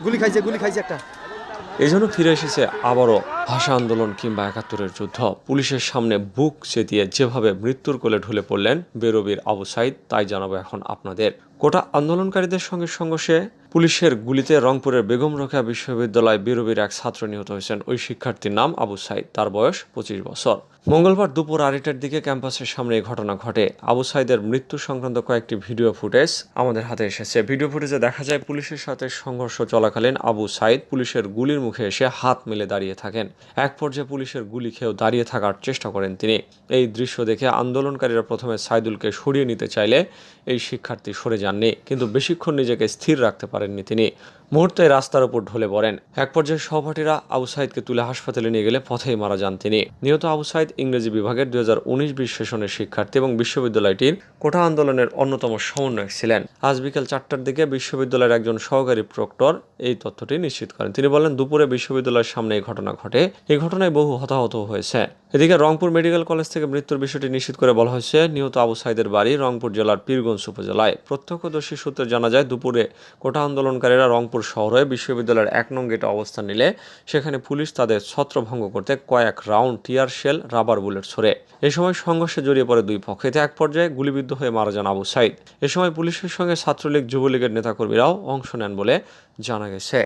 গুলি খাইছে একটা। এজন্য ফিরে এসেছে আবারও ভাষা আন্দোলন কিংবা ৭১-এর যুদ্ধ। পুলিশের সামনে বুক চেতিয়ে যেভাবে মৃত্যুর কোলে ঢলে পড়লেন বেরবির আবু সাইদ, তাই জানাবো এখন আপনাদের। কোটা আন্দোলনকারীদের সঙ্গে সংঘর্ষে পুলিশের গুলিতে রংপুরের বেগম রোকেয়া বিশ্ববিদ্যালয় বেরবির এক ছাত্র নিহত হয়েছেন। ওই শিক্ষার্থীর নাম আবু সাইদ, তার বয়স ২৫ বছর। মঙ্গলবার দুপুর ২:৩০টার দিকে ক্যাম্পাসের সামনে এই ঘটনা ঘটে। আবু সাইদের মৃত্যু সংক্রান্ত কয়েকটি ভিডিও ফুটেজ আমাদের হাতে এসেছে। ভিডিও ফুটেজে দেখা যায় পুলিশের সাথে সংঘর্ষ চলাকালীন আবু সাইদ পুলিশের গুলির মুখে এসে হাত মেলে দাঁড়িয়ে থাকেন। এক পর্যায়ে পুলিশের গুলি খেয়েও দাঁড়িয়ে থাকার চেষ্টা করেন তিনি। এই দৃশ্য দেখে আন্দোলনকারীরা প্রথমে সাইদুলকে সরিয়ে নিতে চাইলে এই শিক্ষার্থী সরে যাননি, কিন্তু বেশিক্ষণ নিজেকে স্থির রাখতে পারেননি তিনি। মুহূর্তে রাস্তার উপর ঢলে পড়েন। এক পর্যায়ে সহপাঠীরা আবু সাইদকে তুলে হাসপাতালে নিয়ে গেলে পথেই মারা যান তিনি। নিহত আবু সাইদ ইংরেজি বিভাগের ২০১৯-২০ সেশনের শিক্ষার্থী এবং বিশ্ববিদ্যালয়টির কোটা আন্দোলনের অন্যতম সমন্বয়ক ছিলেন। আজ বিকেল ৪টার দিকে বিশ্ববিদ্যালয়ের একজন সহকারী প্রক্টর এই তথ্যটি নিশ্চিত করেন। তিনি বলেন, দুপুরে বিশ্ববিদ্যালয়ের সামনে এই ঘটনা ঘটে। এই ঘটনায় বহু হতাহত হয়েছে। এদিকে রংপুর মেডিকেল কলেজ থেকে মৃত্যুর বিষয়টি নিশ্চিত করে বলা হয়েছে, নিহত আবু সাইদের বাড়ি রংপুর জেলার পীরগঞ্জ উপজেলায়। প্রত্যক্ষদর্শী সূত্রে জানা যায়, দুপুরে কোটা আন্দোলনকারীরা রংপুর শহরে বিশ্ববিদ্যালয়ের ১ নং গেটে অবস্থান নিলে সেখানে পুলিশ তাদের ছত্রভঙ্গ করতে কয়েক round tear shell, rubber bullet ছোড়ে। এ সময় সংঘর্ষে জড়িয়ে পড়ে দুই পক্ষ। এতে এক পর্যায়ে গুলিবিদ্ধ হয়ে মারা যান আবু সাইদ। এ সময় পুলিশের সঙ্গে ছাত্রলীগ, যুবলীগের নেতাকর্মীরাও অংশ নেন বলে জানা গেছে।